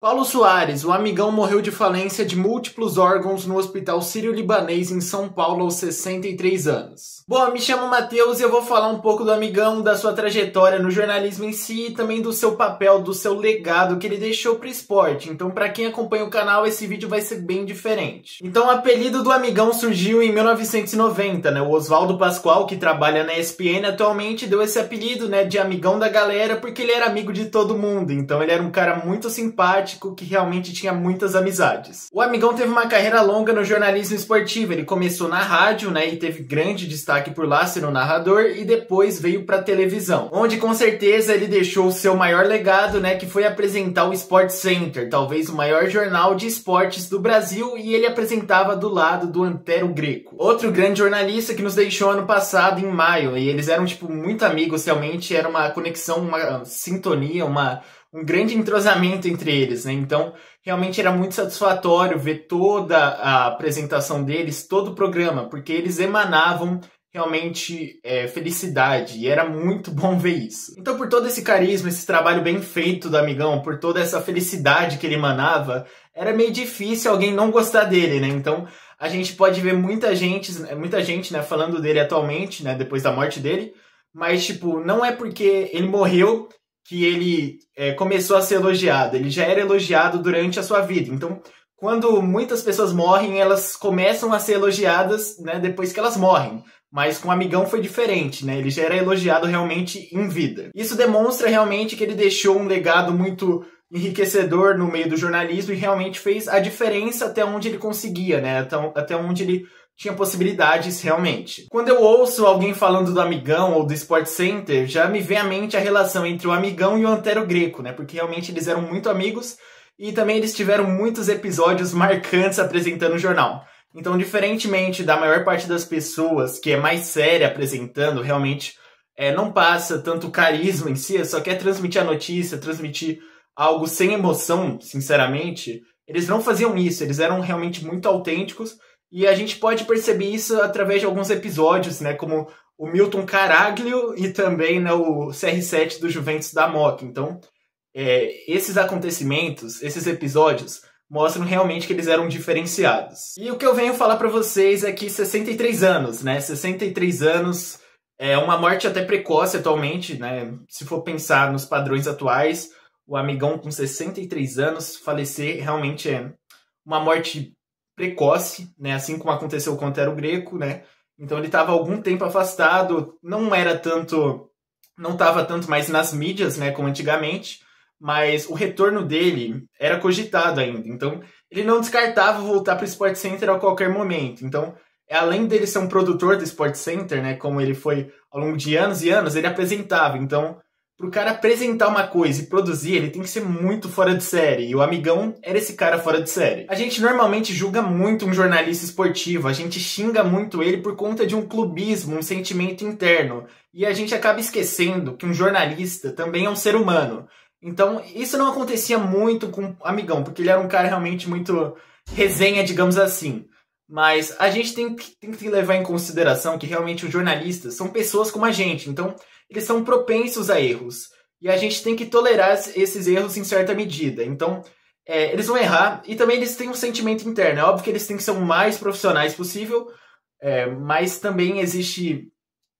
Paulo Soares, o amigão morreu de falência de múltiplos órgãos no Hospital Sírio-Libanês em São Paulo aos 63 anos. Bom, me chamo Matheus e eu vou falar um pouco do amigão, da sua trajetória no jornalismo em si e também do seu papel, do seu legado que ele deixou pro esporte. Então, para quem acompanha o canal, esse vídeo vai ser bem diferente. Então, o apelido do amigão surgiu em 1990, né? O Oswaldo Pascoal, que trabalha na ESPN atualmente, deu esse apelido, né, de amigão da galera porque ele era amigo de todo mundo. Então, ele era um cara muito simpático, que realmente tinha muitas amizades. O amigão teve uma carreira longa no jornalismo esportivo. Ele começou na rádio, né, e teve grande destaque por lá, sendo narrador, e depois veio para televisão, onde com certeza ele deixou o seu maior legado, né, que foi apresentar o Sport Center, talvez o maior jornal de esportes do Brasil, e ele apresentava do lado do Antero Greco, outro grande jornalista que nos deixou ano passado, em maio, e eles eram, tipo, muito amigos, realmente era uma conexão, uma sintonia, um grande entrosamento entre eles, né? Então, realmente era muito satisfatório ver toda a apresentação deles, todo o programa, porque eles emanavam realmente felicidade, e era muito bom ver isso. Então, por todo esse carisma, esse trabalho bem feito do amigão, por toda essa felicidade que ele emanava, era meio difícil alguém não gostar dele, né? Então, a gente pode ver muita gente, né, falando dele atualmente, né, depois da morte dele, mas, tipo, não é porque ele morreu que ele começou a ser elogiado. Ele já era elogiado durante a sua vida. Então, quando muitas pessoas morrem, elas começam a ser elogiadas, né, depois que elas morrem. Mas com o amigão foi diferente, né? Ele já era elogiado realmente em vida. Isso demonstra realmente que ele deixou um legado muito enriquecedor no meio do jornalismo e realmente fez a diferença até onde ele conseguia, né? Até onde ele tinha possibilidades realmente. Quando eu ouço alguém falando do amigão ou do Sport Center, já me vem à mente a relação entre o amigão e o Antero Greco, né? Porque realmente eles eram muito amigos e também eles tiveram muitos episódios marcantes apresentando o jornal. Então, diferentemente da maior parte das pessoas que é mais séria apresentando, realmente não passa tanto carisma em si, só quer transmitir a notícia, transmitir algo sem emoção, sinceramente, eles não faziam isso, eles eram realmente muito autênticos. E a gente pode perceber isso através de alguns episódios, né, como o Milton Caraglio e também, né, o CR7 do Juventus da Moca. Então, esses acontecimentos, esses episódios, mostram realmente que eles eram diferenciados. E o que eu venho falar pra vocês é que 63 anos, né, 63 anos é uma morte até precoce atualmente, né, se for pensar nos padrões atuais, o amigão com 63 anos falecer realmente é uma morte precoce, né? Assim como aconteceu com o Antero Greco, né? Então ele estava algum tempo afastado, não estava tanto mais nas mídias, né, como antigamente, mas o retorno dele era cogitado ainda. Então ele não descartava voltar para o Sport Center a qualquer momento. Então, além dele ser um produtor do Sport Center, né, como ele foi ao longo de anos e anos, ele apresentava. Então, pro cara apresentar uma coisa e produzir, ele tem que ser muito fora de série. E o amigão era esse cara fora de série. A gente normalmente julga muito um jornalista esportivo. A gente xinga muito ele por conta de um clubismo, um sentimento interno. E a gente acaba esquecendo que um jornalista também é um ser humano. Então, isso não acontecia muito com o amigão, porque ele era um cara realmente muito resenha, digamos assim. Mas a gente tem que levar em consideração que realmente os jornalistas são pessoas como a gente. Então, eles são propensos a erros. E a gente tem que tolerar esses erros em certa medida. Então, eles vão errar. E também eles têm um sentimento interno. É óbvio que eles têm que ser o mais profissionais possível. Mas também existe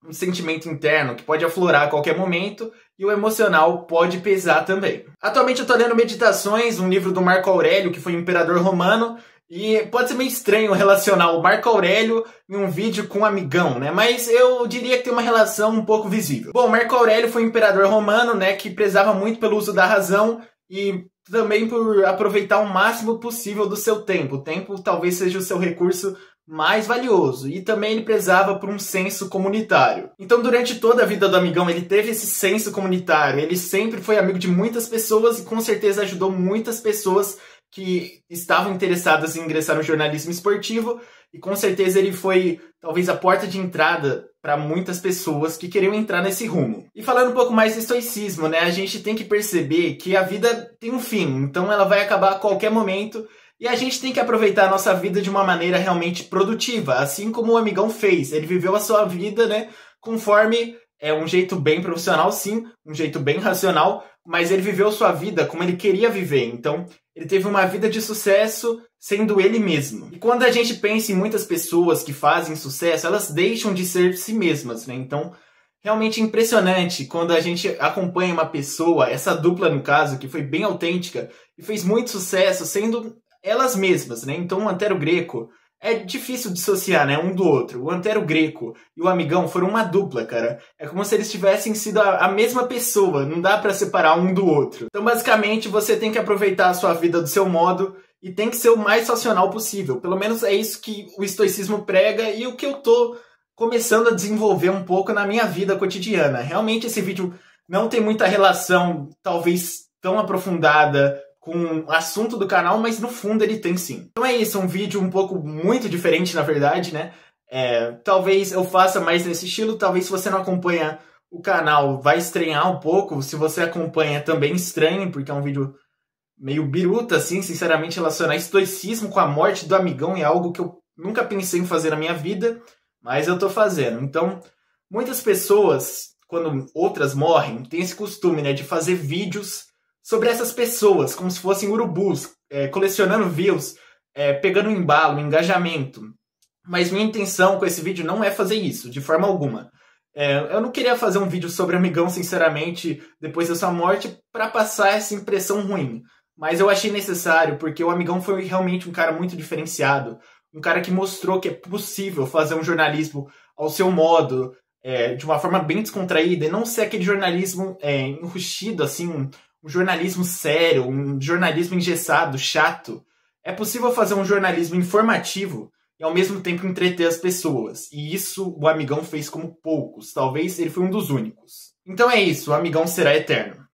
um sentimento interno que pode aflorar a qualquer momento. E o emocional pode pesar também. Atualmente eu estou lendo Meditações, um livro do Marco Aurélio, que foi um imperador romano. E pode ser meio estranho relacionar o Marco Aurélio em um vídeo com um amigão, né? Mas eu diria que tem uma relação um pouco visível. Bom, Marco Aurélio foi um imperador romano, né, que prezava muito pelo uso da razão e também por aproveitar o máximo possível do seu tempo. O tempo talvez seja o seu recurso mais valioso. E também ele prezava por um senso comunitário. Então, durante toda a vida do amigão, ele teve esse senso comunitário. Ele sempre foi amigo de muitas pessoas e com certeza ajudou muitas pessoas que estavam interessadas em ingressar no jornalismo esportivo, e com certeza ele foi talvez a porta de entrada para muitas pessoas que queriam entrar nesse rumo. E falando um pouco mais do estoicismo, né, a gente tem que perceber que a vida tem um fim, então ela vai acabar a qualquer momento, e a gente tem que aproveitar a nossa vida de uma maneira realmente produtiva, assim como o amigão fez. Ele viveu a sua vida, né, conforme um jeito bem profissional, sim, um jeito bem racional, mas ele viveu sua vida como ele queria viver. Então, Ele teve uma vida de sucesso sendo ele mesmo. E quando a gente pensa em muitas pessoas que fazem sucesso, elas deixam de ser si mesmas, né? Então, realmente impressionante quando a gente acompanha uma pessoa, essa dupla no caso, que foi bem autêntica e fez muito sucesso sendo elas mesmas, né? Então, o Antero Greco é difícil dissociar, né, um do outro. O Antero Greco e o Amigão foram uma dupla, cara. É como se eles tivessem sido a mesma pessoa. Não dá pra separar um do outro. Então, basicamente, você tem que aproveitar a sua vida do seu modo e tem que ser o mais racional possível. Pelo menos é isso que o estoicismo prega e o que eu tô começando a desenvolver um pouco na minha vida cotidiana. Realmente, esse vídeo não tem muita relação, talvez, tão aprofundada com o assunto do canal, mas no fundo ele tem sim. Então é isso, um vídeo um pouco muito diferente, na verdade, né? Talvez eu faça mais nesse estilo, talvez se você não acompanha o canal vai estranhar um pouco, se você acompanha também estranhe, porque é um vídeo meio biruta, assim, sinceramente, relacionar estoicismo com a morte do Amigão é algo que eu nunca pensei em fazer na minha vida, mas eu tô fazendo. Então, muitas pessoas, quando outras morrem, têm esse costume, né, de fazer vídeos sobre essas pessoas, como se fossem urubus, colecionando views, pegando embalo, engajamento. Mas minha intenção com esse vídeo não é fazer isso, de forma alguma. Eu não queria fazer um vídeo sobre Amigão, sinceramente, depois da sua morte, para passar essa impressão ruim. Mas eu achei necessário, porque o Amigão foi realmente um cara muito diferenciado, um cara que mostrou que é possível fazer um jornalismo ao seu modo, de uma forma bem descontraída, e não ser aquele jornalismo enrustido, assim, um jornalismo sério, um jornalismo engessado, chato. É possível fazer um jornalismo informativo e ao mesmo tempo entreter as pessoas. E isso o Amigão fez como poucos. Talvez ele foi um dos únicos. Então é isso, o Amigão será eterno.